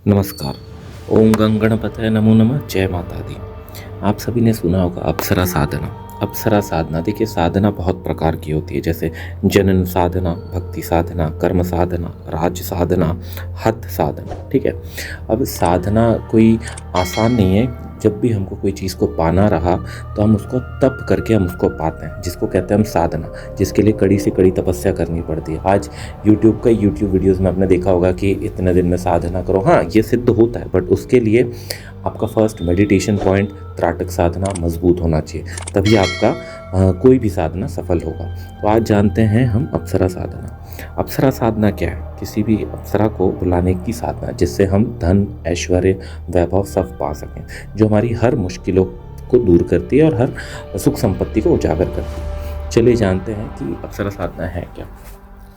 नमस्कार। ओम गं गणपतये नमो नमः। जय माता दी। आप सभी ने सुना होगा अप्सरा साधना। अप्सरा साधना, देखिए साधना बहुत प्रकार की होती है, जैसे जनन साधना, भक्ति साधना, कर्म साधना, राज्य साधना, हथ साधना। ठीक है। अब साधना कोई आसान नहीं है। जब भी हमको कोई चीज़ को पाना रहा तो हम उसको तप करके हम उसको पाते हैं, जिसको कहते हैं हम साधना, जिसके लिए कड़ी से कड़ी तपस्या करनी पड़ती है। आज यूट्यूब वीडियोज़ में आपने देखा होगा कि इतने दिन में साधना करो। हाँ, ये सिद्ध होता है, बट उसके लिए आपका फर्स्ट मेडिटेशन पॉइंट, त्राटक साधना मजबूत होना चाहिए, तभी आपका कोई भी साधना सफल होगा। तो आज जानते हैं हम अप्सरा साधना। अप्सरा साधना क्या है? किसी भी अप्सरा को बुलाने की साधना, जिससे हम धन, ऐश्वर्य, वैभव सब पा सकें, जो हमारी हर मुश्किलों को दूर करती है और हर सुख संपत्ति को उजागर करती है। चलिए जानते हैं कि अप्सरा साधना है क्या।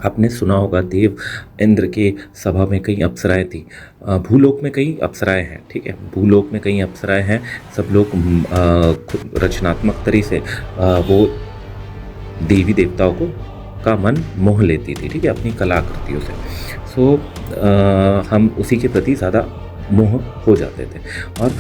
आपने सुना होगा देव इंद्र के सभा में कई अप्सराएं थी। भूलोक में कई अप्सराएं हैं। ठीक है, भूलोक में कई अप्सराएं हैं। सब लोग खुद रचनात्मक तरीके से वो देवी देवताओं को का मन मोह लेती थी। ठीक है, अपनी कलाकृतियों से। हम उसी के प्रति ज़्यादा मोह हो जाते थे और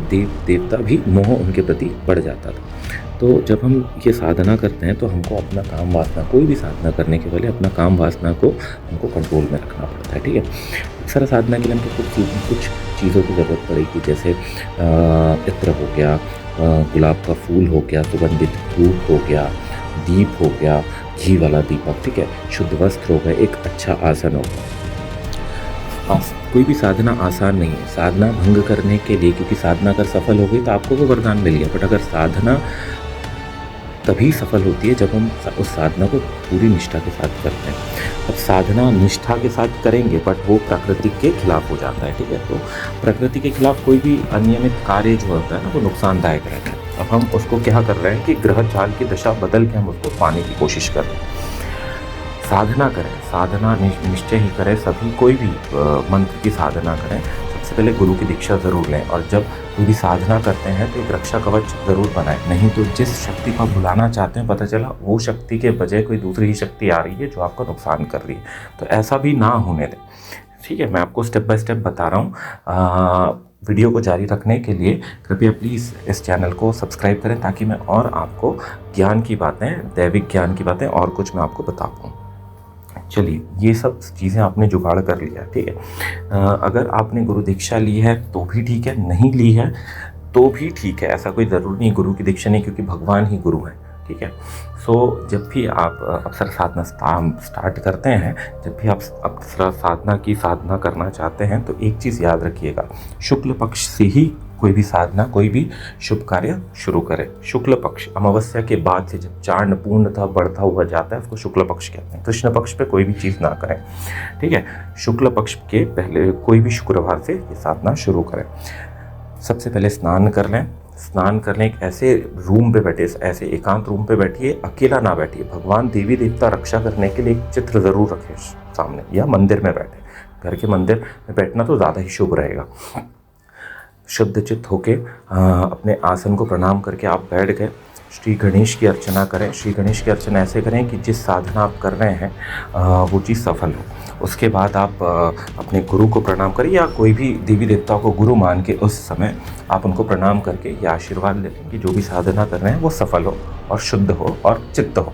देव देवता भी मोह उनके प्रति बढ़ जाता था। तो जब हम ये साधना करते हैं तो हमको अपना काम वासना, कोई भी साधना करने के पहले अपना काम वासना को हमको कंट्रोल में रखना पड़ता है। ठीक है, अक्सर साधना के लिए हमको कुछ चीज़ों की ज़रूरत पड़ेगी, जैसे इत्र हो गया, गुलाब का फूल हो गया, सुगंधित धूप हो गया, दीप हो गया, घी वाला दीपक। ठीक है, शुद्ध वस्त्र हो गया, एक अच्छा आसन हो गया। कोई भी साधना आसान नहीं है। साधना भंग करने के लिए, क्योंकि साधना अगर सफल हो गई तो आपको वो वरदान मिल गया, बट अगर साधना तभी सफल होती है जब हम उस साधना को पूरी निष्ठा के साथ करते हैं। अब साधना निष्ठा के साथ करेंगे बट वो प्रकृति के खिलाफ हो जाता है। ठीक है, तो प्रकृति के खिलाफ कोई भी अनियमित कार्य जो होता है ना, वो नुकसानदायक रहता है। अब हम उसको क्या कर रहे हैं कि ग्रह चाल की दशा बदल के हम उसको पाने की कोशिश कर रहे हैं। साधना करें, साधना निश्चय ही करें। सभी कोई भी मंत्र की साधना करें, सबसे पहले गुरु की दीक्षा ज़रूर लें, और जब कोई भी साधना करते हैं तो एक रक्षा कवच ज़रूर बनाएं। नहीं तो जिस शक्ति को आप बुलाना चाहते हैं, पता चला वो शक्ति के बजाय कोई दूसरी ही शक्ति आ रही है जो आपको नुकसान कर रही है। तो ऐसा भी ना होने दें। ठीक है, मैं आपको स्टेप बाय स्टेप बता रहा हूँ। वीडियो को जारी रखने के लिए कृपया प्लीज़ इस चैनल को सब्सक्राइब करें, ताकि मैं और आपको ज्ञान की बातें, दैविक ज्ञान की बातें और कुछ मैं आपको बता पाऊँ। चलिए, ये सब चीज़ें आपने जुगाड़ कर लिया। ठीक है, अगर आपने गुरु दीक्षा ली है तो भी ठीक है, नहीं ली है तो भी ठीक है। ऐसा कोई ज़रूरी नहीं गुरु की दीक्षा नहीं, क्योंकि भगवान ही गुरु है। ठीक है, सो जब भी आप अप्सरा साधना स्टार्ट करते हैं, जब भी आप अप्सरा साधना की साधना करना चाहते हैं, तो एक चीज़ याद रखिएगा, शुक्ल पक्ष से ही कोई भी साधना, कोई भी शुभ कार्य शुरू करें। शुक्ल पक्ष, अमावस्या के बाद से जब चांद पूर्णतः बढ़ता हुआ जाता है, उसको शुक्ल पक्ष कहते हैं। कृष्ण पक्ष पे कोई भी चीज़ ना करें। ठीक है, शुक्ल पक्ष के पहले कोई भी शुक्रवार से ये साधना शुरू करें। सबसे पहले स्नान कर लें। स्नान करने एक ऐसे रूम पे बैठे, ऐसे एकांत रूम पे बैठिए, अकेला ना बैठिए। भगवान देवी देवता रक्षा करने के लिए एक चित्र ज़रूर रखें सामने, या मंदिर में बैठे। घर के मंदिर में बैठना तो ज़्यादा ही शुभ रहेगा। शुद्ध चित्त होके अपने आसन को प्रणाम करके आप बैठ गए। श्री गणेश की अर्चना करें। श्री गणेश की अर्चना ऐसे करें कि जिस साधना आप कर रहे हैं वो चीज़ सफल हो। उसके बाद आप अपने गुरु को प्रणाम करें, या कोई भी देवी देवताओं को गुरु मान के उस समय आप उनको प्रणाम करके ये आशीर्वाद लें कि जो भी साधना कर रहे हैं वो सफल हो और शुद्ध हो और चित्त हो।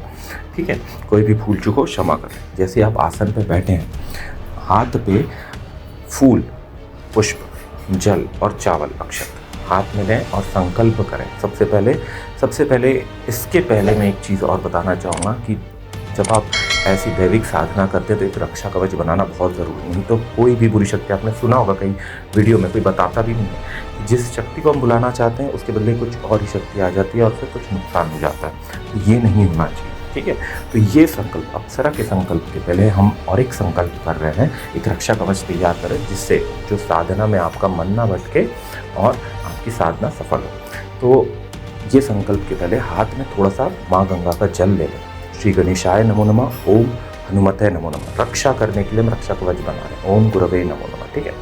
ठीक है, कोई भी भूल चूक हो क्षमा करें। जैसे आप आसन पर बैठे हैं, हाथ पे फूल, पुष्प, जल और चावल अक्षत हाथ में लें और संकल्प करें। सबसे पहले इसके पहले मैं एक चीज़ और बताना चाहूँगा कि जब आप ऐसी दैविक साधना करते हैं तो एक रक्षा कवच बनाना बहुत ज़रूरी। नहीं तो कोई भी बुरी शक्ति, आपने सुना होगा कई वीडियो में, कोई बताता भी नहीं है, जिस शक्ति को हम बुलाना चाहते हैं उसके बदले कुछ और ही शक्ति आ जाती है और फिर कुछ नुकसान हो जाता है। तो ये नहीं होना चाहिए। ठीक है, तो ये संकल्प, अप्सरा के संकल्प के पहले हम और एक संकल्प कर रहे हैं, एक रक्षा कवच तैयार करें, जिससे जो साधना में आपका मन ना भटके और आपकी साधना सफल हो। तो ये संकल्प के पहले हाथ में थोड़ा सा माँ गंगा का जल ले लें। श्री गणेशाय नमो नमः, ओम हनुमते नमो नमः। रक्षा करने के लिए हम रक्षा कवच बना रहे हैं। ओम गुरवे नमो नमः। ठीक है,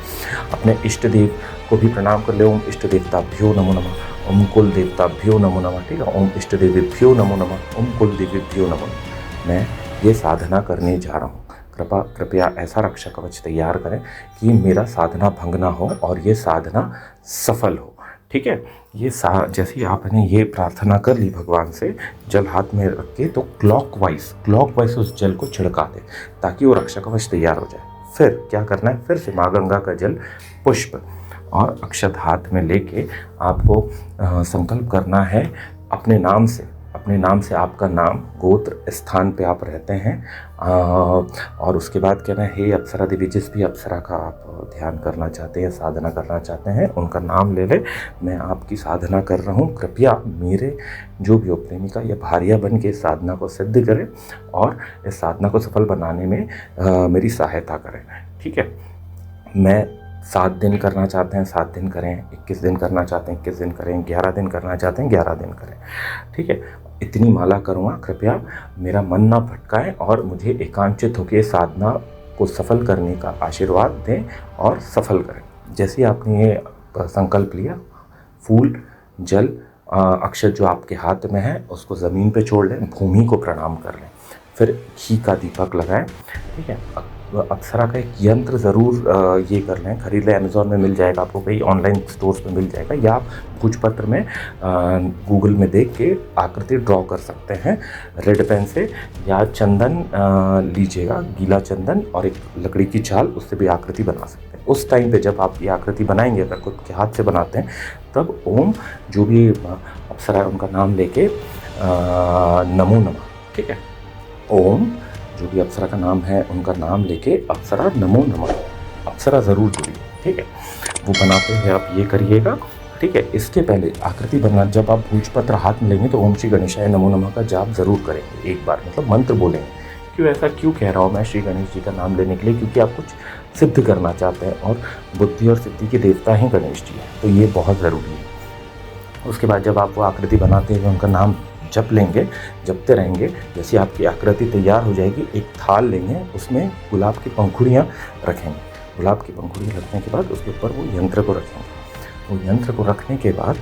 अपने इष्ट देव को भी प्रणाम कर ले। ओम इष्ट देवताभ्यो नमो नमः, ओम कुल देवताभ्यो नमो नमः। ठीक है, ओम इष्ट देवेभ्यो नमो नमः, ओम कुल देवेभ्यो नमो नमः। मैं ये साधना करने जा रहा हूँ। कृपया ऐसा रक्षा कवच तैयार करें कि मेरा साधना भंग ना हो और ये साधना सफल हो। ठीक है, ये जैसे ही आपने ये प्रार्थना कर ली भगवान से, जल हाथ में रख के तो क्लॉकवाइज उस जल को छिड़का दें ताकि वो रक्षा कवच तैयार हो जाए। फिर क्या करना है, फिर से माँ गंगा का जल, पुष्प और अक्षत हाथ में लेके आपको संकल्प करना है अपने नाम से आपका नाम, गोत्र, स्थान पे आप रहते हैं, और उसके बाद कहना है, हे अप्सरा देवी, जिस भी अप्सरा का आप ध्यान करना चाहते हैं, साधना करना चाहते हैं, उनका नाम ले लें। मैं आपकी साधना कर रहा हूँ, कृपया मेरे जो भी प्रेमिका या भार्या बन के इस साधना को सिद्ध करें और इस साधना को सफल बनाने में मेरी सहायता करें। ठीक है, मैं 7 दिन करना चाहते हैं 7 दिन करें, 21 दिन करना चाहते हैं 21 दिन करें, 11 दिन करना चाहते हैं 11 दिन करें। ठीक है, इतनी माला करूँगा, कृपया मेरा मन ना भटकाएं और मुझे एकांचित होकर साधना को सफल करने का आशीर्वाद दें और सफल करें। जैसे ही आपने ये संकल्प लिया, फूल, जल, अक्षत जो आपके हाथ में है उसको ज़मीन पे छोड़ लें, भूमि को प्रणाम कर लें, फिर घी का दीपक लगाएं। ठीक है, अप्सरा का एक यंत्र ज़रूर ये कर लें, खरीद लें, अमेज़ॉन में मिल जाएगा, आपको कई ऑनलाइन स्टोर्स में मिल जाएगा, या आप भोजपत्र में गूगल में देख के आकृति ड्रॉ कर सकते हैं रेड पेन से, या चंदन लीजिएगा, गीला चंदन और एक लकड़ी की छाल, उससे भी आकृति बना सकते हैं। उस टाइम पे जब आप ये आकृति बनाएंगे, अगर खुद के हाथ से बनाते हैं, तब ओम, जो भी अप्सरा है उनका नाम लेके नमो नमः, ठीक है, ओम, जो भी अप्सरा का नाम है उनका नाम लेके अप्सरा नमो नमः, अप्सरा ज़रूर जुड़िए। ठीक है, वो बनाते हुए आप ये करिएगा। ठीक है, इसके पहले आकृति बनना, जब आप भोजपत्र हाथ में लेंगे तो ओम श्री गणेशाय नमो नमः का जाप ज़रूर करेंगे एक बार, मतलब मंत्र बोलेंगे। क्यों कह रहा हूँ मैं श्री गणेश जी का नाम लेने के लिए, क्योंकि आप कुछ सिद्ध करना चाहते हैं और बुद्धि और सिद्धि के देवता ही गणेश जी हैं, तो ये बहुत ज़रूरी है। उसके बाद जब आप वो आकृति बनाते हुए उनका नाम जप लेंगे, जपते रहेंगे, जैसे आपकी आकृति तैयार हो जाएगी, एक थाल लेंगे, उसमें गुलाब की पंखुड़ियाँ रखेंगे। गुलाब की पंखुड़ियाँ रखने के बाद उसके ऊपर वो यंत्र को रखेंगे। वो यंत्र को रखने के बाद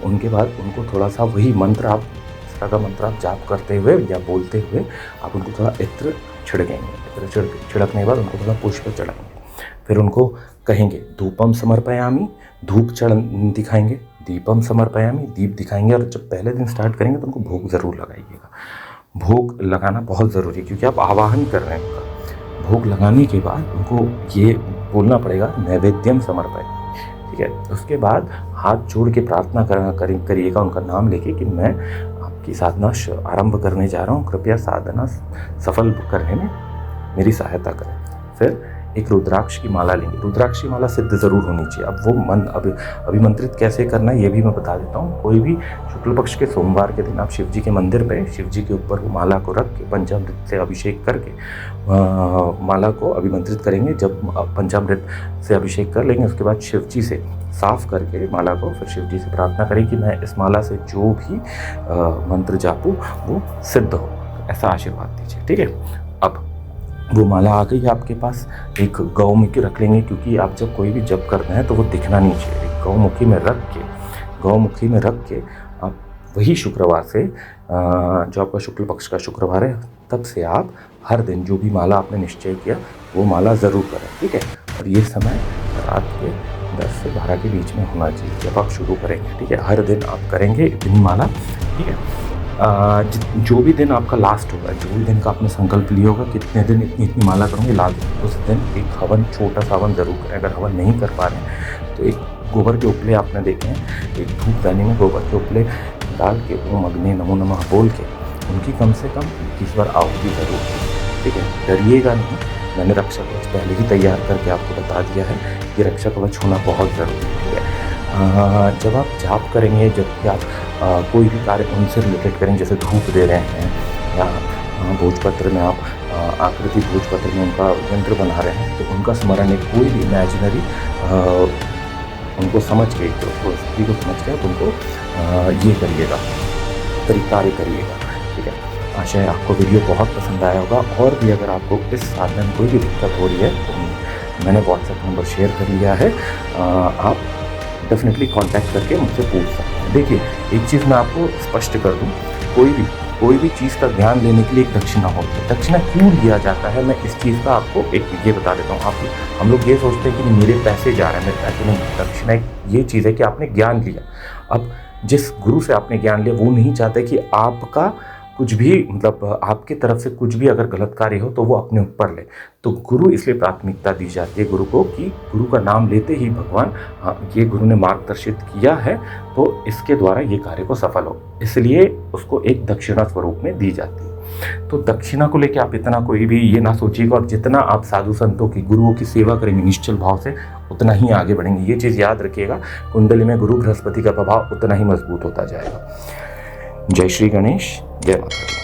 उनके बाद उनको थोड़ा सा वही मंत्र, आप अप्सरा का मंत्र आप जाप करते हुए या बोलते हुए आप उनको थोड़ा इत्र छिड़केंगे। इत्र छिड़कने के बाद उनको थोड़ा पुष्प चढ़ाएंगे। फिर उनको कहेंगे धूपम समर्पयामि, धूप दिखाएंगे, दीपम समर्पयामि, दीप दिखाएंगे। और जब पहले दिन स्टार्ट करेंगे तो उनको भोग ज़रूर लगाइएगा। भोग लगाना बहुत ज़रूरी है, क्योंकि आप आवाहन कर रहे हैं उनका। भोग लगाने के बाद उनको ये बोलना पड़ेगा नैवेद्यम समर्पयामि। ठीक है, उसके बाद हाथ जोड़ के प्रार्थना करिएगा उनका नाम लेके कि मैं आपकी साधना आरंभ करने जा रहा हूँ, कृपया साधना सफल करने में मेरी सहायता करें। फिर एक रुद्राक्ष की माला लेंगे। रुद्राक्ष की माला सिद्ध ज़रूर होनी चाहिए। अब वो मन अभिमंत्रित कैसे करना है ये भी मैं बता देता हूँ। कोई भी शुक्ल पक्ष के सोमवार के दिन आप शिव जी के मंदिर पे, शिव जी के ऊपर वो माला को रख के पंचामृत से अभिषेक करके माला को अभिमंत्रित करेंगे। जब पंचामृत से अभिषेक कर लेंगे उसके बाद शिव जी से साफ करके माला को, फिर शिव जी से प्रार्थना करें कि मैं इस माला से जो भी मंत्र जापूँ वो सिद्ध हो, ऐसा आशीर्वाद दीजिए। ठीक है, अब वो माला आ गई आपके पास। एक गौमुखी रख लेंगे, क्योंकि आप जब कोई भी जप करते हैं तो वो दिखना नहीं चाहिए। गौमुखी में रख के आप वही शुक्रवार से, जो आपका शुक्ल पक्ष का शुक्रवार है, तब से आप हर दिन जो भी माला आपने निश्चय किया वो माला ज़रूर करें। ठीक है, और ये समय रात के 10 से 12 के बीच में होना चाहिए जब आप शुरू करेंगे। ठीक है, हर दिन आप करेंगे इतनी माला। ठीक है, जो भी दिन आपका लास्ट होगा, जो भी दिन का आपने संकल्प लिया होगा कितने दिन इतनी माला करूँगी, लास्ट उस दिन एक हवन, छोटा सा हवन ज़रूर करें। अगर हवन नहीं कर पा रहे हैं तो एक गोबर के उपले आपने देखे हैं, एक धूपदानी में गोबर के उपले डाल के ओम अग्नि नमो नमः बोल के उनकी कम से कम 21 बार आहुति ज़रूर करें। ठीक है, डरिएगा नहीं। मैंने रक्षा कवच पहले ही तैयार करके आपको बता दिया है कि रक्षा कवच होना बहुत ज़रूरी है। ठीक है, जब आप जाप करेंगे, जब भी आप कोई भी कार्य उनसे रिलेटेड करेंगे, जैसे धूप दे रहे हैं या भोजपत्र में आप आकृति भोजपत्र में उनका यंत्र बना रहे हैं, तो उनका स्मरण एक कोई भी इमेजिनरी उनको समझ के, तो स्थिति को समझ के आप उनको ये करिएगा, कार्य करिएगा। ठीक है, आशा है आपको वीडियो बहुत पसंद आया होगा। और भी अगर आपको इस साधना में कोई भी दिक्कत हो रही है तो मैंने व्हाट्सएप नंबर शेयर कर लिया है, आप डेफिनेटली कांटेक्ट करके मुझसे पूछ सकते हैं। देखिए, एक चीज़ मैं आपको स्पष्ट कर दूं, कोई भी चीज़ का ज्ञान लेने के लिए एक दक्षिणा होती है। दक्षिणा क्यों लिया जाता है, मैं इस चीज़ का आपको एक ये बता देता हूँ। आप हम लोग ये सोचते हैं कि मेरे पैसे जा रहे हैं, मेरे पैसे नहीं। दक्षिणा एक ये चीज़ है कि आपने ज्ञान लिया। अब जिस गुरु से आपने ज्ञान लिया वो नहीं चाहते कि आपका कुछ भी मतलब आपकी तरफ से कुछ भी अगर गलत कार्य हो तो वो अपने ऊपर ले। तो गुरु इसलिए प्राथमिकता दी जाती है गुरु को कि गुरु का नाम लेते ही भगवान, हाँ ये गुरु ने मार्गदर्शित किया है तो इसके द्वारा ये कार्य को सफल हो, इसलिए उसको एक दक्षिणा स्वरूप में दी जाती है। तो दक्षिणा को लेकर आप इतना कोई भी ये ना सोचिएगा, और जितना आप साधु संतों की गुरुओं की सेवा करेंगे निश्चल भाव से उतना ही आगे बढ़ेंगे। ये चीज़ याद रखिएगा, कुंडली में गुरु बृहस्पति का प्रभाव उतना ही मजबूत होता जाएगा। जय श्री गणेश, जय माता दी।